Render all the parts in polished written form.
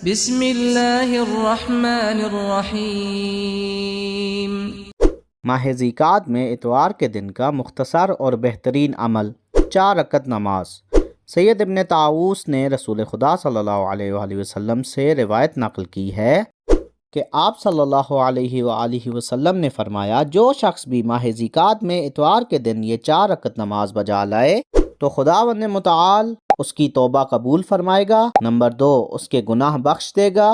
بسم اللہ الرحمن الرحیم۔ ماہ ذیقعد میں اتوار کے دن کا مختصر اور بہترین عمل 4 رکعت نماز۔ سید ابن طاووس نے رسول خدا صلی اللہ علیہ وآلہ وسلم سے روایت نقل کی ہے کہ آپ صلی اللہ علیہ وآلہ وسلم نے فرمایا، جو شخص بھی ماہ ذیقعد میں اتوار کے دن یہ 4 رکعت نماز بجا لائے تو خداوند متعال اس کی توبہ قبول فرمائے گا۔ نمبر 2، اس کے گناہ بخش دے گا۔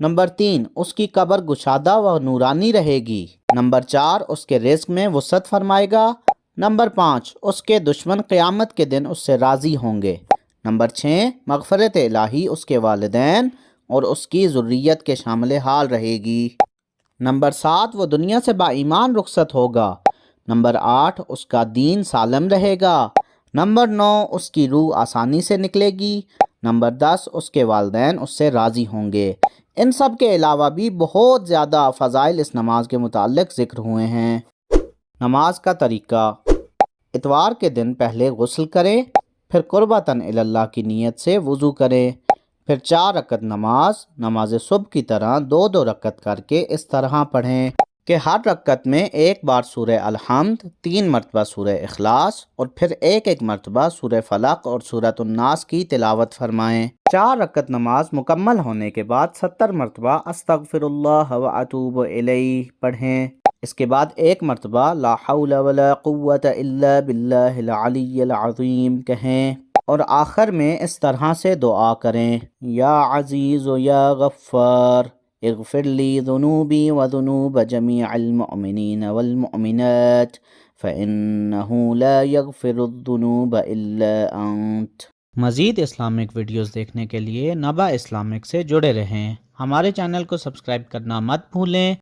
نمبر 3، اس کی قبر گشادہ و نورانی رہے گی۔ نمبر 4، اس کے رزق میں وسعت فرمائے گا۔ نمبر 5، اس کے دشمن قیامت کے دن اس سے راضی ہوں گے۔ نمبر 6، مغفرت الہی اس کے والدین اور اس کی ذریت کے شامل حال رہے گی۔ نمبر 7، وہ دنیا سے با ایمان رخصت ہوگا۔ نمبر 8، اس کا دین سالم رہے گا۔ نمبر 9، اس کی روح آسانی سے نکلے گی۔ نمبر 10، اس کے والدین اس سے راضی ہوں گے۔ ان سب کے علاوہ بھی بہت زیادہ فضائل اس نماز کے متعلق ذکر ہوئے ہیں۔ نماز کا طریقہ: اتوار کے دن پہلے غسل کریں، پھر قربتاً اللہ کی نیت سے وضو کریں، پھر 4 رکعت نماز صبح کی طرح 2 رکعت کر کے اس طرح پڑھیں کہ ہر رکعت میں 1 بار سورہ الحمد، 3 مرتبہ سورہ اخلاص اور پھر 1 مرتبہ سورہ فلق اور سورۃ الناس کی تلاوت فرمائیں۔ 4 رکعت نماز مکمل ہونے کے بعد 70 مرتبہ استغفر اللہ و اتوب الیہ پڑھیں۔ اس کے بعد 1 مرتبہ لا حول ولا قوت الا باللہ العلی العظیم کہیں اور آخر میں اس طرح سے دعا کریں: یا عزیز و یا غفار اغفر لی ذنوبی و ذنوب جمیع المؤمنین والمؤمنات فإنہ لا یغفر الذنوب الا انت۔ مزید اسلامک ویڈیوز دیکھنے کے لیے نبا اسلامک سے جڑے رہیں۔ ہمارے چینل کو سبسکرائب کرنا مت بھولیں